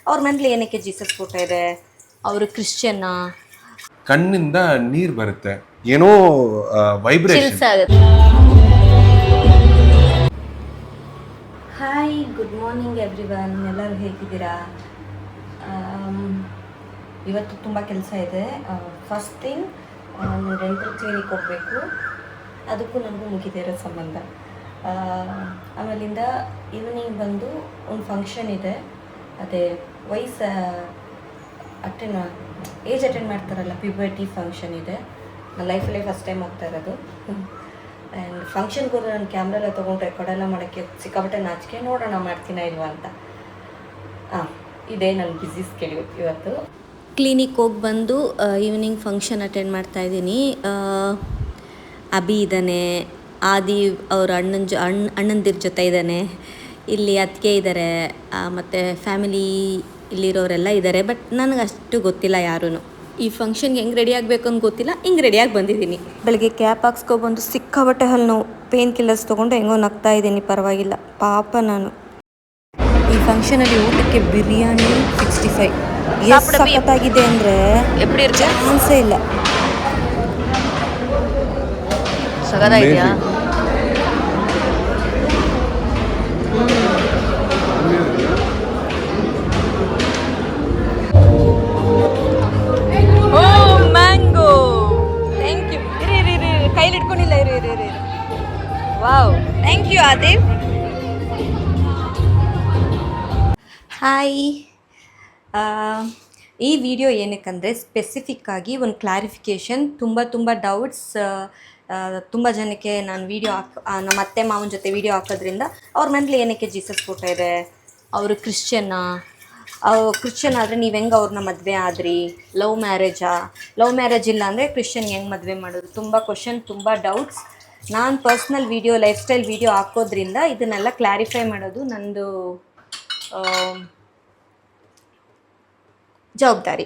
ಅವ್ರ ಮನೇಲಿ ಏನಕ್ಕೆ ಜೀಸಸ್ ಫೋಟೋ ಇದೆ, ಅವರು ಕ್ರಿಶ್ಚಿಯನ್ನ. ಕಣ್ಣಿಂದ ನೀರು ಬರುತ್ತೆ, ಏನೋ vibration. Hi, good morning everyone. ಎಲ್ಲರೂ ಹೇಗಿದ್ದೀರಾ? ಇವತ್ತು ತುಂಬ ಕೆಲಸ ಇದೆ. ಫಸ್ಟ್ ಥಿಂಗ್, ಡೆಂಟಲ್ ಕ್ಲಿನಿಕ್ ಹೋಗಬೇಕು. ಅದಕ್ಕೂ ನನಗೂ ಮುಗಿದಿರೋ ಸಂಬಂಧ. ಆಮೇಲಿಂದ ಈವ್ನಿಂಗ್ ಬಂದು ಒಂದು ಫಂಕ್ಷನ್ ಇದೆ. ಅದೇ ವಯಸ್ಸು ಏಜ್ ಅಟೆಂಡ್ ಮಾಡ್ತಾರಲ್ಲ, ಪ್ಯೂಬರ್ಟಿ ಫಂಕ್ಷನ್ ಇದೆ. ನನ್ನ ಲೈಫಲ್ಲೇ ಫಸ್ಟ್ ಟೈಮ್ ಹೋಗ್ತಾ ಇರೋದು. ಆ್ಯಂಡ್ ಫಂಕ್ಷನ್ಗೆ ಹೋದ್ರೆ ನಾನು ಕ್ಯಾಮ್ರೆಲ್ಲ ತೊಗೊಂಡು ರೆಕಾರ್ಡೆಲ್ಲ ಮಾಡೋಕ್ಕೆ ಸಿಕ್ಕಾಪಟ್ಟೆ ನಾಚಿಕೆ. ನೋಡೋಣ ಮಾಡ್ತೀನಾ ಇಲ್ವಾ ಅಂತ. ಇದೇ ನನ್ನ ಬ್ಯುಸಿ ಸ್ಕೆಡ್ಯೂಲ್ ಇವತ್ತು. ಕ್ಲಿನಿಕ್ ಹೋಗಿ ಬಂದು ಈವ್ನಿಂಗ್ ಫಂಕ್ಷನ್ ಅಟೆಂಡ್ ಮಾಡ್ತಾಯಿದ್ದೀನಿ. ಅಭಿ ಇದ್ದಾನೆ, ಆದಿ ಅವ್ರ ಅಣ್ಣಂದಿರ ಜೊತೆ ಇದ್ದಾನೆ, ಇಲ್ಲಿ ಅತ್ತಿಗೆ ಇದ್ದಾರೆ, ಮತ್ತು ಫ್ಯಾಮಿಲಿ ಇಲ್ಲಿರೋರೆಲ್ಲ ಇದ್ದಾರೆ. ಬಟ್ ನನಗೆ ಅಷ್ಟು ಗೊತ್ತಿಲ್ಲ ಯಾರೂ. ಈ ಫಂಕ್ಷನ್ಗೆ ಹೆಂಗೆ ರೆಡಿ ಆಗಬೇಕು ಅಂತ ಗೊತ್ತಿಲ್ಲ, ಹಿಂಗೆ ರೆಡಿಯಾಗಿ ಬಂದಿದ್ದೀನಿ. ಬೆಳಗ್ಗೆ ಕ್ಯಾಪ್ ಹಾಕ್ಸ್ಕೊಬಂದು ಸಿಕ್ಕಾಬಟ್ಟೆ ಹಲ್ಲು ನೋವು, ಪೇನ್ ಕಿಲ್ಲರ್ಸ್ ತೊಗೊಂಡು ಹೆಂಗೋ ನಗ್ತಾ ಇದ್ದೀನಿ, ಪರವಾಗಿಲ್ಲ. ಪಾಪ ನಾನು ಈ ಫಂಕ್ಷನಲ್ಲಿ ಊಟಕ್ಕೆ ಬಿರಿಯಾನಿ 65 ಎಷ್ಟು ಸಖತ್ತಾಗಿದೆ ಅಂದರೆ ಚಾನ್ಸೇ ಇಲ್ಲ. ಸಗದಾಗಿದೆಯಾ? Mango, thank you. ಇರಿ ಕೈಲಿ ಇಟ್ಕೊಂಡಿಲ್ಲ, ಇರಿ. Wow, thank you Adil. Hi, ಈ ವಿಡಿಯೋ ಏನಕ್ಕಂದರೆ ಸ್ಪೆಸಿಫಿಕ್ಕಾಗಿ ಒಂದು ಕ್ಲಾರಿಫಿಕೇಷನ್. ತುಂಬ ಡೌಟ್ಸ್ ತುಂಬ ಜನಕ್ಕೆ ನಾನು ವೀಡಿಯೋ ನಮ್ಮ ಅತ್ತೆ ಮಾವನ ಜೊತೆ ವೀಡಿಯೋ ಹಾಕೋದ್ರಿಂದ ಅವ್ರ ಮನೇಲಿ ಏನಕ್ಕೆ ಜೀಸಸ್ ಫೋಟೋ ಇದೆ, ಅವರು ಕ್ರಿಶ್ಚಿಯನ್ನ, ಕ್ರಿಶ್ಚಿಯನ್ ಆದರೆ ನೀವು ಹೆಂಗೆ ಅವ್ರನ್ನ ಮದುವೆ ಆದ್ರಿ, ಲವ್ ಮ್ಯಾರೇಜ್ ಇಲ್ಲ ಅಂದರೆ ಕ್ರಿಶ್ಚಿಯನ್ ಹೆಂಗೆ ಮದುವೆ ಮಾಡೋದು, ತುಂಬ ಕ್ವಶನ್, ತುಂಬ ಡೌಟ್ಸ್. ನಾನು personal video, life style video ಹಾಕೋದ್ರಿಂದ ಇದನ್ನೆಲ್ಲ ಕ್ಲಾರಿಫೈ ಮಾಡೋದು ನಂದು ಜವಾಬ್ದಾರಿ.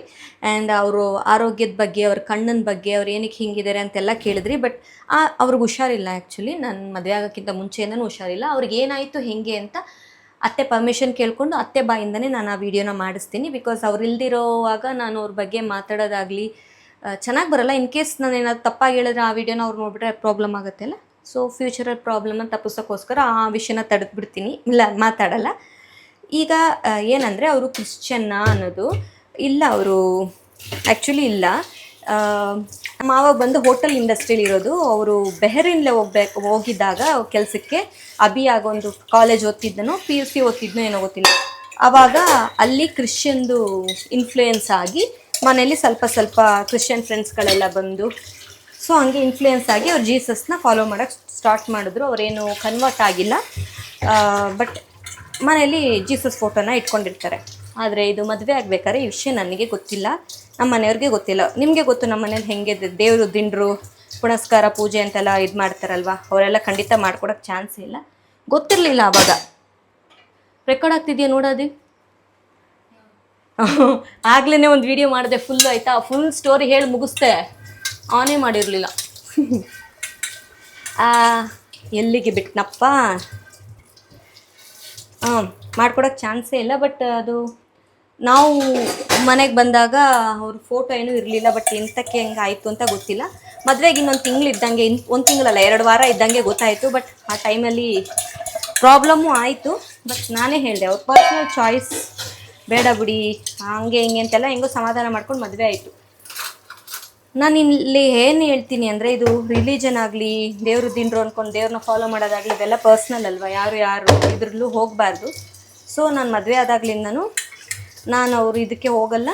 ಆ್ಯಂಡ್ ಅವರು ಆರೋಗ್ಯದ ಬಗ್ಗೆ, ಅವ್ರ ಕಣ್ಣಿನ ಬಗ್ಗೆ, ಅವ್ರು ಏನಕ್ಕೆ ಹಿಂಗಿದ್ದಾರೆ ಅಂತೆಲ್ಲ ಕೇಳಿದ್ರಿ. ಬಟ್ ಅವ್ರಿಗೆ ಹುಷಾರಿಲ್ಲ. ಆ್ಯಕ್ಚುಲಿ ನಾನು ಮದುವೆ ಆಗೋಕ್ಕಿಂತ ಮುಂಚೆಯಿಂದನೂ ಹುಷಾರಿಲ್ಲ. ಅವ್ರಿಗೆ ಏನಾಯಿತು ಹೇಗೆ ಅಂತ ಅತ್ತೆ ಪರ್ಮಿಷನ್ ಕೇಳಿಕೊಂಡು ಅತ್ತೆ ಬಾಯಿಂದನೇ ನಾನು ಆ ವಿಡಿಯೋನ ಮಾಡಿಸ್ತೀನಿ. ಬಿಕಾಸ್ ಅವ್ರು ಇಲ್ದಿರೋವಾಗ ನಾನು ಅವ್ರ ಬಗ್ಗೆ ಮಾತಾಡೋದಾಗಲಿ ಚೆನ್ನಾಗಿ ಬರೋಲ್ಲ. ಇನ್ ಕೇಸ್ ನಾನು ಏನಾದ್ರು ತಪ್ಪಾಗಿ ಹೇಳಿದ್ರೆ ಆ ವಿಡಿಯೋನ ಅವ್ರು ನೋಡಿಬಿಟ್ರೆ ಪ್ರಾಬ್ಲಮ್ ಆಗುತ್ತಲ್ಲ. ಸೊ ಫ್ಯೂಚರಲ್ಲಿ ಪ್ರಾಬ್ಲಮ್ನ ತಪ್ಪಿಸೋಕ್ಕೋಸ್ಕರ ಆ ವಿಷಯನ ತಡೆದ್ಬಿಡ್ತೀನಿ, ಇಲ್ಲ ಮಾತಾಡಲ್ಲ. ಈಗ ಏನಂದರೆ ಅವರು ಕ್ರಿಶ್ಚಿಯನ್ನ ಅನ್ನೋದು ಇಲ್ಲ, ಅವರು ಆ್ಯಕ್ಚುಲಿ ಇಲ್ಲ. ಮಾವ ಬಂದು ಹೋಟೆಲ್ ಇಂಡಸ್ಟ್ರಿಲಿ ಇರೋದು. ಅವರು ಬೆಹರಿನ್ಲೆ ಹೋಗಿದ್ದಾಗ ಕೆಲಸಕ್ಕೆ, ಅಭಿ ಆಗೊಂದು ಕಾಲೇಜ್ ಓದ್ತಿದ್ದನೋ PUC ಓದ್ತಿದ್ನೋ ಏನೋ ಗೊತ್ತಿಲ್ಲ. ಆವಾಗ ಅಲ್ಲಿ ಕ್ರಿಶ್ಚಿಯನ್ದು ಇನ್ಫ್ಲೂಯೆನ್ಸ್ ಆಗಿ ಮನೇಲಿ ಸ್ವಲ್ಪ ಕ್ರಿಶ್ಚಿಯನ್ ಫ್ರೆಂಡ್ಸ್ಗಳೆಲ್ಲ ಬಂದು, ಸೊ ಹಂಗೆ ಇನ್ಫ್ಲೂಯೆನ್ಸ್ ಆಗಿ ಅವ್ರು ಜೀಸಸ್ನ ಫಾಲೋ ಮಾಡೋಕ್ಕೆ ಸ್ಟಾರ್ಟ್ ಮಾಡಿದ್ರು. ಅವರೇನು ಕನ್ವರ್ಟ್ ಆಗಿಲ್ಲ, ಬಟ್ ಮನೇಲಿ ಜೀಸಸ್ ಫೋಟೋನ ಇಟ್ಕೊಂಡಿರ್ತಾರೆ. ಆದರೆ ಇದು ಮದುವೆ ಆಗಬೇಕಾದ್ರೆ ಈ ವಿಷಯ ನನಗೆ ಗೊತ್ತಿಲ್ಲ, ನಮ್ಮ ಮನೆಯವ್ರಿಗೆ ಗೊತ್ತಿಲ್ಲ. ನಿಮಗೆ ಗೊತ್ತು ನಮ್ಮ ಮನೇಲಿ ಹೆಂಗೆ ದೇವರು ದಿಂಡ್ರು ಪುನಸ್ಕಾರ ಪೂಜೆ ಅಂತೆಲ್ಲ ಇದು ಮಾಡ್ತಾರಲ್ವ, ಅವರೆಲ್ಲ ಖಂಡಿತ ಮಾಡ್ಕೊಡೋಕ್ಕೆ ಚಾನ್ಸೇ ಇಲ್ಲ. ಗೊತ್ತಿರಲಿಲ್ಲ ಆವಾಗ. ರೆಕಾರ್ಡ್ ಆಗ್ತಿದೆಯಾ ನೋಡೋದು? ಆಗ್ಲೇ ಒಂದು ವಿಡಿಯೋ ಮಾಡಿದೆ ಫುಲ್ಲು, ಆಯಿತಾ? ಫುಲ್ ಸ್ಟೋರಿ ಹೇಳಿ ಮುಗಿಸ್ದೆ, ಆನೇ ಮಾಡಿರಲಿಲ್ಲ. ಎಲ್ಲಿಗೆ ಬಿಟ್ನಪ್ಪ. ಮಾಡ್ಕೊಡೋಕ್ಕೆ ಚಾನ್ಸೇ ಇಲ್ಲ. ಬಟ್ ಅದು ನಾವು ಮನೆಗೆ ಬಂದಾಗ ಅವ್ರ ಫೋಟೋ ಏನೂ ಇರಲಿಲ್ಲ. ಬಟ್ ಎಂತಕ್ಕೆ ಹೆಂಗೆ ಆಯಿತು ಅಂತ ಗೊತ್ತಿಲ್ಲ. ಮದುವೆಗೆ ಇನ್ನೊಂದು ತಿಂಗಳು ಇದ್ದಂಗೆ, ಒಂದು ತಿಂಗಳಲ್ಲ 2 ವಾರ ಇದ್ದಂಗೆ ಗೊತ್ತಾಯಿತು. ಬಟ್ ಆ ಟೈಮಲ್ಲಿ ಪ್ರಾಬ್ಲಮ್ಮು ಆಯಿತು. ಬಟ್ ನಾನೇ ಹೇಳಿದೆ, ಅವ್ರ ಪರ್ಸ್ನಲ್ ಚಾಯ್ಸ್, ಬೇಡ ಬಿಡಿ ಹಂಗೆ ಹಿಂಗೆ ಅಂತೆಲ್ಲ ಹೆಂಗೋ ಸಮಾಧಾನ ಮಾಡ್ಕೊಂಡು ಮದುವೆ ಆಯಿತು. ನಾನು ಇಲ್ಲಿ ಏನು ಹೇಳ್ತೀನಿ ಅಂದರೆ, ಇದು ರಿಲಿಜನ್ ಆಗಲಿ, ದೇವರು ದಿಂಡ್ರು ಅಂದ್ಕೊಂಡು ದೇವ್ರನ್ನ ಫಾಲೋ ಮಾಡೋದಾಗಲಿ, ಇದೆಲ್ಲ ಪರ್ಸ್ನಲ್ ಅಲ್ವಾ, ಯಾರು ಇದ್ರಲ್ಲೂ ಹೋಗಬಾರ್ದು. ಸೊ ನಾನು ಮದುವೆ ಆದಾಗ್ಲಿಂದನೂ ನಾನು ಅವರು ಇದಕ್ಕೆ ಹೋಗಲ್ಲ.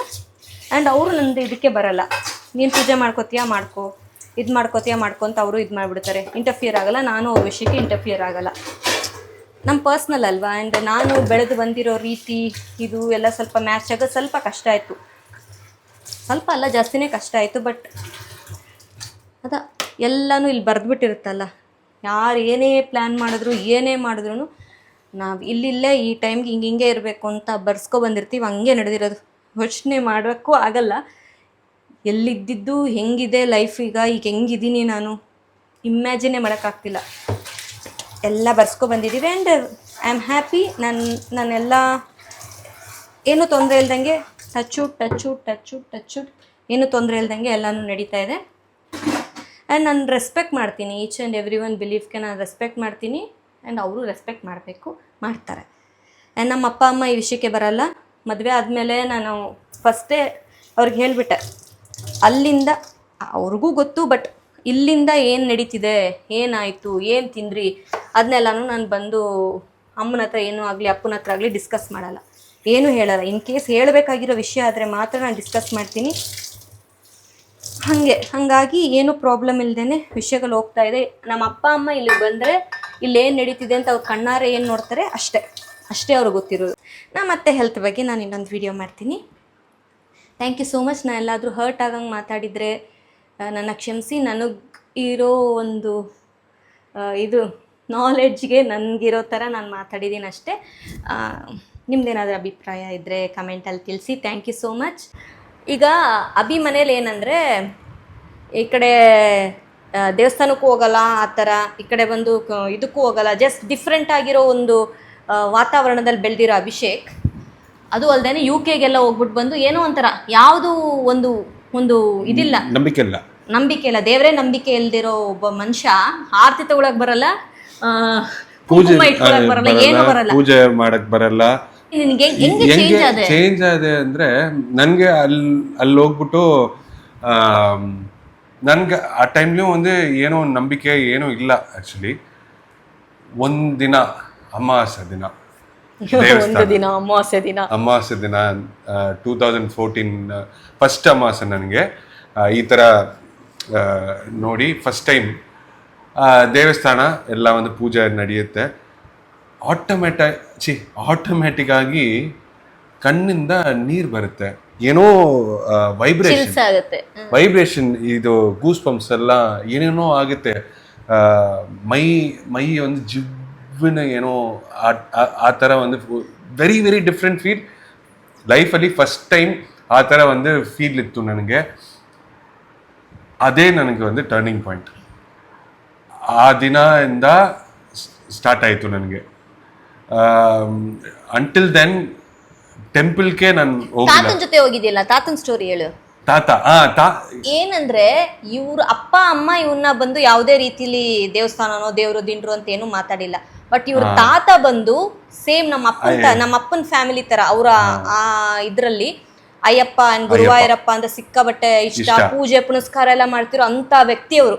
ಆ್ಯಂಡ್ ಅವರು ನಂದು ಇದಕ್ಕೆ ಬರಲ್ಲ. ನೀನು ಪೂಜೆ ಮಾಡ್ಕೋತೀಯಾ ಮಾಡ್ಕೋ, ಇದು ಮಾಡ್ಕೋತೀಯಾ ಮಾಡ್ಕೊ ಅಂತ ಅವರು ಇದು ಮಾಡಿಬಿಡ್ತಾರೆ. ಇಂಟರ್ಫಿಯರ್ ಆಗಲ್ಲ, ನಾನು ಅವ್ರ ವಿಷಯಕ್ಕೆ ಇಂಟರ್ಫಿಯರ್ ಆಗಲ್ಲ. ನಮ್ಮ ಪರ್ಸ್ನಲ್ ಅಲ್ವಾ. ಆ್ಯಂಡ್ ನಾನು ಬೆಳೆದು ಬಂದಿರೋ ರೀತಿ ಇದು ಎಲ್ಲ ಸ್ವಲ್ಪ ಮ್ಯಾಚ್ ಆಗೋದು ಸ್ವಲ್ಪ ಕಷ್ಟ ಆಯಿತು. ಸ್ವಲ್ಪ ಅಲ್ಲ, ಜಾಸ್ತಿನೇ ಕಷ್ಟ ಆಯಿತು. ಬಟ್ ಎಲ್ಲನೂ ಇಲ್ಲಿ ಬರೆದ್ಬಿಟ್ಟಿರುತ್ತಲ್ಲ, ಯಾರು ಏನೇ ಪ್ಲ್ಯಾನ್ ಮಾಡಿದ್ರು ಏನೇ ಮಾಡಿದ್ರು ನಾವು ಇಲ್ಲಿಲ್ಲೇ ಈ ಟೈಮ್ಗೆ ಹಿಂಗೆ ಇರಬೇಕು ಅಂತ ಬರ್ಸ್ಕೊಬಂದಿರ್ತೀವಿ. ಹಂಗೆ ನಡೆದಿರೋದು, ಯೋಚನೆ ಮಾಡೋಕ್ಕೂ ಆಗಲ್ಲ. ಎಲ್ಲಿದ್ದಿದ್ದು ಹೆಂಗಿದೆ ಲೈಫ್, ಈಗ ಹೆಂಗಿದ್ದೀನಿ ನಾನು ಇಮ್ಯಾಜಿನೇ ಮಾಡೋಕ್ಕಾಗ್ತಿಲ್ಲ. ಎಲ್ಲ ಬರ್ಸ್ಕೊಬಂದಿದ್ದೀವಿ. And I am happy. ನಾನೆಲ್ಲ ಏನು ತೊಂದರೆ ಇಲ್ದಂಗೆ ಟಚ್ಚು ಏನು ತೊಂದರೆ ಇಲ್ದಂಗೆ ಎಲ್ಲನೂ ನಡೀತಾ ಇದೆ. ಆ್ಯಂಡ್ ನಾನು ರೆಸ್ಪೆಕ್ಟ್ ಮಾಡ್ತೀನಿ, ಈಚ್ ಆ್ಯಂಡ್ ಎವ್ರಿ ಒನ್ ಬಿಲೀಫ್ಗೆ ನಾನು ರೆಸ್ಪೆಕ್ಟ್ ಮಾಡ್ತೀನಿ. ಆ್ಯಂಡ್ ಅವರು ರೆಸ್ಪೆಕ್ಟ್ ಮಾಡಬೇಕು, ಮಾಡ್ತಾರೆ. ಆ್ಯಂಡ್ ನಮ್ಮ ಅಪ್ಪ ಅಮ್ಮ ಈ ವಿಷಯಕ್ಕೆ ಬರಲ್ಲ. ಮದುವೆ ಆದಮೇಲೆ ನಾನು ಫಸ್ಟೇ ಅವ್ರಿಗೆ ಹೇಳಿಬಿಟ್ಟೆ, ಅಲ್ಲಿಂದ ಅವ್ರಿಗೂ ಗೊತ್ತು, ಬಟ್ ಇಲ್ಲಿಂದ ಏನು ನಡೀತಿದೆ, ಏನಾಯಿತು, ಏನು ತಿಂದ್ರಿ, ಅದನ್ನೆಲ್ಲನೂ ನಾನು ಬಂದು ಅಮ್ಮನ ಹತ್ರ ಏನೂ ಆಗಲಿ ಅಪ್ಪನ ಹತ್ರ ಆಗಲಿ ಡಿಸ್ಕಸ್ ಮಾಡಲ್ಲ, ಏನೂ ಹೇಳಲ್ಲ. ಇನ್ ಕೇಸ್ ಹೇಳಬೇಕಾಗಿರೋ ವಿಷಯ ಆದರೆ ಮಾತ್ರ ನಾನು ಡಿಸ್ಕಸ್ ಮಾಡ್ತೀನಿ. ಹಾಗಾಗಿ ಏನೂ ಪ್ರಾಬ್ಲಮ್ ಇಲ್ಲದೇ ವಿಷಯಗಳು ಹೋಗ್ತಾ ಇದೆ. ನಮ್ಮ ಅಪ್ಪ ಅಮ್ಮ ಇಲ್ಲಿಗೆ ಬಂದರೆ ಇಲ್ಲೇನು ನಡೀತಿದೆ ಅಂತ ಅವ್ರು ಕಣ್ಣಾರೆ ಏನು ನೋಡ್ತಾರೆ ಅಷ್ಟೇ ಅವ್ರಿಗೆ ಗೊತ್ತಿರೋದು. ಮತ್ತೆ ಹೆಲ್ತ್ ಬಗ್ಗೆ ನಾನು ಇನ್ನೊಂದು ವಿಡಿಯೋ ಮಾಡ್ತೀನಿ. Thank you so much. ನಾನು ಎಲ್ಲಾದರೂ ಹರ್ಟ್ ಆಗಂಗೆ ಮಾತಾಡಿದರೆ ನನ್ನ ಕ್ಷಮಿಸಿ. ನನಗೆ ಇರೋ ಒಂದು ಇದು ನಾಲೆಡ್ಜ್ಗೆ ನನಗಿರೋ ಥರ ನಾನು ಮಾತಾಡಿದ್ದೀನಿ ಅಷ್ಟೇ. ನಿಮ್ದೇನಾದರೂ ಅಭಿಪ್ರಾಯ ಇದ್ದರೆ ಕಮೆಂಟಲ್ಲಿ ತಿಳಿಸಿ. Thank you so much. ಈಗ ಅಭಿ ಮನೇಲಿ ಏನಂದರೆ ಈ ಕಡೆ ದೇವಸ್ಥಾನಕ್ಕೂ ಹೋಗಲ್ಲ, ಆ ಥರ ಈ ಕಡೆ ಬಂದು ಇದಕ್ಕೂ ಹೋಗಲ್ಲ. ಜಸ್ಟ್ ಡಿಫ್ರೆಂಟ್ ಆಗಿರೋ ಒಂದು ವಾತಾವರಣದಲ್ಲಿ ಬೆಳೆದಿರೋ ಅಭಿಷೇಕ್. ಅದು ಅಲ್ಲದೆ UK ಹೋಗ್ಬಿಟ್ಟು ಬಂದು ಏನೋ ಒಂಥರ ಯಾವುದೂ ಒಂದು ಇದಿಲ್ಲ, ನಂಬಿಕೆ ಇಲ್ಲ, ದೇವರೇ ನಂಬಿಕೆ ಇಲ್ದಿರೋ ಒಬ್ಬ ಮನುಷ್ಯ ಆರತಿ ತಗೊಳಕ್ ಬರಲ್ಲ, ಕುಂಕುಮ ಇಟ್ಕೊಳಕ್ ಬರಲ್ಲ, ಏನು ಬರಲ್ಲ, ಪೂಜೆ ಮಾಡಕ್ ಬರಲ್ಲ. ನಿನ್ಗೆ ಹೆಂಗೆ ಚೇಂಜ್ ಆದೆ ಅಂದ್ರೆ ನನ್ಗೆ ಅಲ್ಲಿ ಹೋಗ್ಬಿಟ್ಟು ನನ್ಗೆ ಆ ಟೈಮ್ಲಿ ಒಂದು ಏನೋ ನಂಬಿಕೆ ಏನೂ ಇಲ್ಲ. ಆಕ್ಚುಲಿ ಒಂದಿನ ಅಮಾವಾಸ್ಯೆ ದಿನ ಅಮಾವಾಸ್ಯೆ ದಿನ 2014 ಫಸ್ಟ್ ಅಮಾವಾಸ್ಯೆ ನನಗೆ ಈ ಥರ ನೋಡಿ ಫಸ್ಟ್ ಟೈಮ್ ದೇವಸ್ಥಾನ ಎಲ್ಲ ಒಂದು ಪೂಜೆ ನಡೆಯುತ್ತೆ. ಆಟೋಮ್ಯಾಟಿಕ್ ಆಗಿ ಕಣ್ಣಿಂದ ನೀರು ಬರುತ್ತೆ, ಏನೋ ವೈಬ್ರೇಷನ್, ಇದು ಗೂಸ್ ಪಂಪ್ಸ್ ಎಲ್ಲ ಏನೇನೋ ಆಗುತ್ತೆ. ಮೈ ಒಂದು ಜಿವ್ವಿನ ಏನೋ ಆ ಥರ ಒಂದು ವೆರಿ ವೆರಿ ಡಿಫ್ರೆಂಟ್ ಫೀಲ್. ಲೈಫಲ್ಲಿ ಫಸ್ಟ್ ಟೈಮ್ ಆ ಥರ ಒಂದು ಫೀಲ್ ಇತ್ತು ನನಗೆ. ಅದೇ ನನಗೆ ಒಂದು ಟರ್ನಿಂಗ್ ಪಾಯಿಂಟ್. ಆ ದಿನದಿಂದ ಸ್ಟಾರ್ಟ್ ಆಯಿತು ನನಗೆ. ಅಂಟಿಲ್ ದೆನ್ ಟೆಂಪಲ್ಗೆ ನಾನು ತಾತನ ಜೊತೆ ಹೋಗಿದ್ದಿಲ್ಲ. ತಾತನ ಸ್ಟೋರಿ ಹೇಳು. ಏನಂದ್ರೆ ಇವ್ರ ಅಪ್ಪ ಅಮ್ಮ ಇವನ್ನ ಬಂದು ಯಾವುದೇ ರೀತಿಲಿ ದೇವಸ್ಥಾನನೋ ದೇವ್ರು ದಿಂಡ್ರು ಅಂತ ಏನು ಮಾತಾಡಿಲ್ಲ. ಬಟ್ ಇವ್ರ ತಾತ ಬಂದು ಸೇಮ್ ನಮ್ಮ ಅಪ್ಪನ ಫ್ಯಾಮಿಲಿ ತರ ಅವ್ರ ಆ ಇದ್ರಲ್ಲಿ ಅಯ್ಯಪ್ಪ ಅಂಡ್ ಗುರುವಾಯೂರಪ್ಪ ಅಂತ ಸಿಕ್ಕಾಬಟ್ಟೆ ಇಷ್ಟ, ಪೂಜೆ ಪುನಸ್ಕಾರ ಎಲ್ಲ ಮಾಡ್ತಿರೋ ಅಂತ ವ್ಯಕ್ತಿ ಅವರು.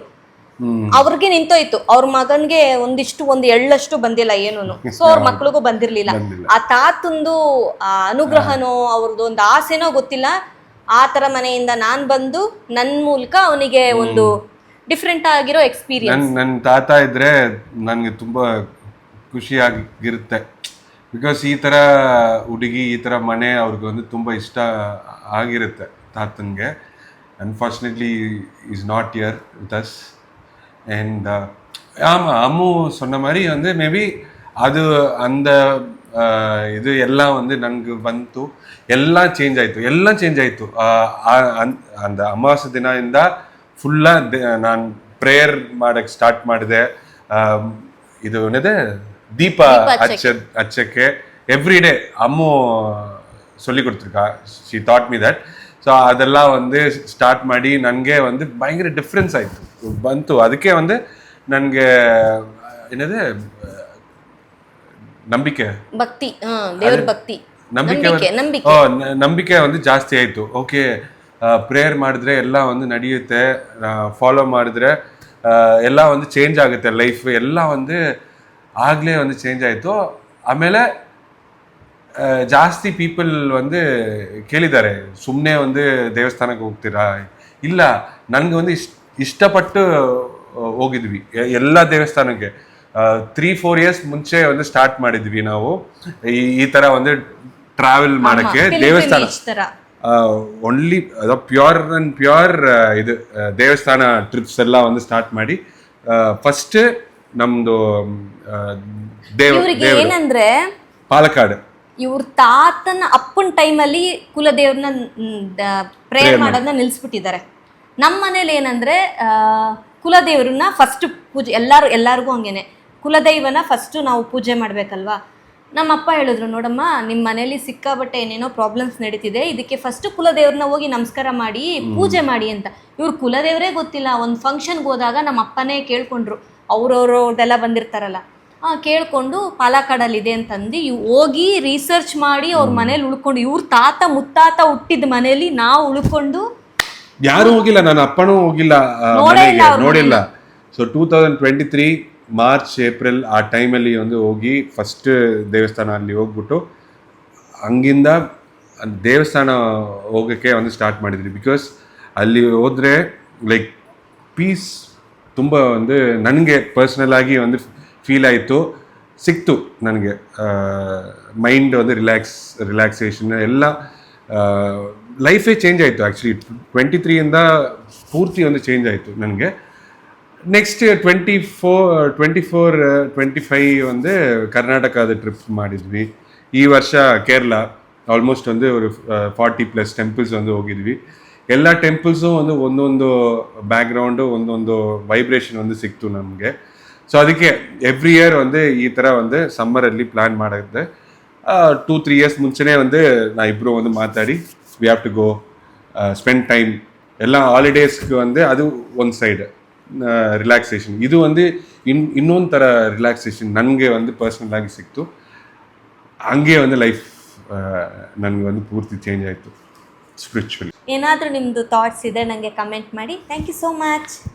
ಅವ್ರಿಗೆ ನಿಂತೋಯ್ತು, ಅವ್ರ ಮಗನ್ಗೆ ಒಂದು ಎಳ್ಳಷ್ಟು ಬಂದಿಲ್ಲ ಏನೂನು. ಸೊ ಅವ್ರ ಮಕ್ಳಿಗೂ ಬಂದಿರ್ಲಿಲ್ಲ. ಆ ತಾತಂದು ಅನುಗ್ರಹನೋ ಅವ್ರದ್ದು ಒಂದು ಆಸೆನೋ ಗೊತ್ತಿಲ್ಲ, ಆ ತರ ಮನೆಯಿಂದ ನಾನ್ ಬಂದು ನನ್ ಮೂಲಕ ಅವನಿಗೆ ಒಂದು ಡಿಫ್ರೆಂಟ್ ಆಗಿರೋ ಎಕ್ಸ್ಪೀರಿಯನ್ಸ್. ನನ್ನ ತಾತ ಇದ್ರೆ ನನ್ಗೆ ತುಂಬಾ ಖುಷಿಯಾಗಿರುತ್ತೆ. ಬಿಕಾಸ್ ಈ ತರ ಹುಡುಗಿ ಈ ತರ ಮನೆ ಅವ್ರಿಗೆ ಒಂದು ತುಂಬಾ ಇಷ್ಟ ಆಗಿರುತ್ತೆ ತಾತನ್ಗೆ. Unfortunately is not here with us. And ஆமாம், அம்மு சொன்ன மாதிரி வந்து மேபி அது அந்த இது எல்லாம் வந்து ನನಗೆ ಬಂತು, ಎಲ್ಲ ಚೇಂಜ್ ಆಯಿತು. அந்த ಅಮಾವಾಸ್ಯೆ ದಿನದಿಂದ ಫುಲ್ಲ ನಾನು ಪ್ರೇಯರ್ ಮಾಡಕ್ಕೆ ಸ್ಟಾರ್ಟ್ ಮಾಡಿದೆ. ಇದು ಏನಿದೆ ದೀಪ ಹಚ್ಚಕ್ಕೆ ಎವ್ರಿ ಡೇ ಅಮ್ಮು சொல்லி கொடுத்துருக்கா. she taught me that. So ಅದೆಲ್ಲ ಒಂದು ಸ್ಟಾರ್ಟ್ ಮಾಡಿ ನನಗೆ ಒಂದು ಭಯಂಕರ ಡಿಫ್ರೆನ್ಸ್ ಆಯಿತು ಬಂತು. ಅದಕ್ಕೆ ಒಂದು ನನಗೆ ಏನಿದೆ ನಂಬಿಕೆ, ಭಕ್ತಿ, ದೇವರ ಭಕ್ತಿ, ನಂಬಿಕೆ ಒಂದು ಜಾಸ್ತಿ ಆಯಿತು. ಓಕೆ, ಪ್ರೇಯರ್ ಮಾಡಿದ್ರೆ ಎಲ್ಲ ಒಂದು ನಡೆಯುತ್ತೆ, ಫಾಲೋ ಮಾಡಿದ್ರೆ ಎಲ್ಲ ಒಂದು ಚೇಂಜ್ ಆಗುತ್ತೆ ಲೈಫ್, ಎಲ್ಲ ಒಂದು ಆಗಲೇ ಒಂದು ಚೇಂಜ್ ಆಯಿತು. ಆಮೇಲೆ ಜಾಸ್ತಿ ಪೀಪಲ್ ಒಂದು ಕೇಳಿದ್ದಾರೆ, ಸುಮ್ಮನೆ ಒಂದು ದೇವಸ್ಥಾನಕ್ಕೆ ಹೋಗ್ತೀರಾ? ಇಲ್ಲ, ನನಗೆ ಒಂದು ಇಷ್ಟಪಟ್ಟು ಹೋಗಿದ್ವಿ ಎಲ್ಲ ದೇವಸ್ಥಾನಕ್ಕೆ. 3-4 years ಮುಂಚೆ ಒಂದು ಸ್ಟಾರ್ಟ್ ಮಾಡಿದ್ವಿ ನಾವು ಈ ಥರ ಒಂದು ಟ್ರಾವೆಲ್ ಮಾಡೋಕ್ಕೆ. ದೇವಸ್ಥಾನ ಓನ್ಲಿ ಪ್ಯೂರ್ ಇದು ದೇವಸ್ಥಾನ ಟ್ರಿಪ್ಸ್ ಎಲ್ಲ ಒಂದು ಸ್ಟಾರ್ಟ್ ಮಾಡಿ ಫಸ್ಟ್ ನಮ್ಮದು ಏನಂದ್ರೆ ಪಾಲಕ್ಕಾಡು. ಇವ್ರ ತಾತನ ಅಪ್ಪನ ಟೈಮಲ್ಲಿ ಕುಲದೇವ್ರನ್ನ ಪ್ರೇಯರ್ ಮಾಡೋದನ್ನ ನಿಲ್ಲಿಸ್ಬಿಟ್ಟಿದ್ದಾರೆ. ನಮ್ಮ ಮನೇಲಿ ಏನಂದ್ರೆ ಕುಲದೇವ್ರನ್ನ ಫಸ್ಟ್ ಪೂಜೆ, ಎಲ್ಲರಿಗೂ ಹಂಗೇನೆ ಕುಲದೈವನ ಫಸ್ಟ್ ನಾವು ಪೂಜೆ ಮಾಡ್ಬೇಕಲ್ವಾ. ನಮ್ಮಪ್ಪ ಹೇಳಿದ್ರು, ನೋಡಮ್ಮ ನಿಮ್ಮ ಮನೇಲಿ ಸಿಕ್ಕಾಬಟ್ಟೆ ಏನೇನೋ ಪ್ರಾಬ್ಲಮ್ಸ್ ನಡೀತಿದೆ, ಇದಕ್ಕೆ ಫಸ್ಟ್ ಕುಲದೇವ್ರನ್ನ ಹೋಗಿ ನಮಸ್ಕಾರ ಮಾಡಿ ಪೂಜೆ ಮಾಡಿ ಅಂತ. ಇವ್ರು ಕುಲದೇವರೇ ಗೊತ್ತಿಲ್ಲ. ಒಂದು ಫಂಕ್ಷನ್ಗೆ ಹೋದಾಗ ನಮ್ಮ ಅಪ್ಪನೇ ಕೇಳ್ಕೊಂಡ್ರು, ಅವ್ರವ್ರದ್ದೆಲ್ಲ ಬಂದಿರ್ತಾರಲ್ಲ, ಕೇಳ್ಕೊಂಡು ಪಾಲಕ್ಕಾಡಲ್ಲಿದೆ ಅಂತಂದು ಹೋಗಿ ರಿಸರ್ಚ್ ಮಾಡಿ ಅವ್ರ ಮನೇಲಿ ಉಳ್ಕೊಂಡು, ಇವ್ರ ತಾತ ಮುತ್ತಾತ ಹುಟ್ಟಿದ ಮನೇಲಿ ನಾವು ಉಳ್ಕೊಂಡು. ಯಾರು ಹೋಗಿಲ್ಲ, ನನ್ನ ಅಪ್ಪನೂ ಹೋಗಿಲ್ಲ, ನೋಡಿಲ್ಲ. ಸೊ 2023 ಮಾರ್ಚ್ ಏಪ್ರಿಲ್ ಆ ಟೈಮಲ್ಲಿ ಒಂದು ಹೋಗಿ ಫಸ್ಟ್ ದೇವಸ್ಥಾನ ಅಲ್ಲಿ ಹೋಗ್ಬಿಟ್ಟು ಹಂಗಿಂದ ದೇವಸ್ಥಾನ ಹೋಗೋಕ್ಕೆ ಒಂದು ಸ್ಟಾರ್ಟ್ ಮಾಡಿದ್ವಿ. ಬಿಕಾಸ್ ಅಲ್ಲಿ ಹೋದರೆ ಲೈಕ್ ಪೀಸ್ ತುಂಬ ಒಂದು ನನಗೆ ಪರ್ಸ್ನಲ್ ಆಗಿ ಒಂದು ಫೀಲ್ ಆಯಿತು, ಸಿಕ್ತು ನನಗೆ. ಮೈಂಡ್ ಒಂದು ರಿಲ್ಯಾಕ್ಸೇಷನ್ ಎಲ್ಲ, ಲೈಫೇ ಚೇಂಜ್ ಆಯಿತು. ಆ್ಯಕ್ಚುಲಿ 23ಇಂದ ಪೂರ್ತಿ ಒಂದು ಚೇಂಜ್ ಆಯಿತು ನನಗೆ. ನೆಕ್ಸ್ಟ್ 24-25 ಒಂದು ಕರ್ನಾಟಕದ ಟ್ರಿಪ್ ಮಾಡಿದ್ವಿ. ಈ ವರ್ಷ ಕೇರಳ ಆಲ್ಮೋಸ್ಟ್ ಒಂದು 40+ ಟೆಂಪಲ್ಸ್ ಒಂದು ಹೋಗಿದ್ವಿ. ಎಲ್ಲ ಟೆಂಪಲ್ಸು ಒಂದೊಂದು ಬ್ಯಾಕ್ಗ್ರೌಂಡು, ಒಂದೊಂದು ವೈಬ್ರೇಷನ್ ಒಂದು ಸಿಕ್ತು ನಮಗೆ. ಸೊ ಅದಕ್ಕೆ ಎವ್ರಿ ಇಯರ್ ಒಂದು ಈ ಥರ ಒಂದು ಸಮ್ಮರಲ್ಲಿ ಪ್ಲ್ಯಾನ್ ಮಾಡಿದ್ದೆ. 2-3 ಇಯರ್ಸ್ ಮುಂಚೆನೇ ಒಂದು ಇಬ್ಬರು ಒಂದು ಮಾತಾಡಿ we have to go spend time ಎಲ್ಲ ಹಾಲಿಡೇಸ್ಗೆ ಒಂದು ಅದು ಒಂದು ಸೈಡ್ ರಿಲ್ಯಾಕ್ಸೇಷನ್. ಇದು ಒಂದು ಇನ್ನೊಂದು ಥರ ರಿಲ್ಯಾಕ್ಸೇಷನ್ ನನಗೆ ಒಂದು ಪರ್ಸ್ನಲ್ ಆಗಿ ಸಿಕ್ತು. ಹಂಗೆ ಒಂದು ಲೈಫ್ ನನಗೆ ಒಂದು ಪೂರ್ತಿ ಚೇಂಜ್ ಆಯಿತು ಸ್ಪಿರಿಚುವಲಿ. ಏನಾದರೂ ನಿಮ್ಮದು ಥಾಟ್ಸ್ ಇದೆ ನನಗೆ ಕಮೆಂಟ್ ಮಾಡಿ. Thank you so much.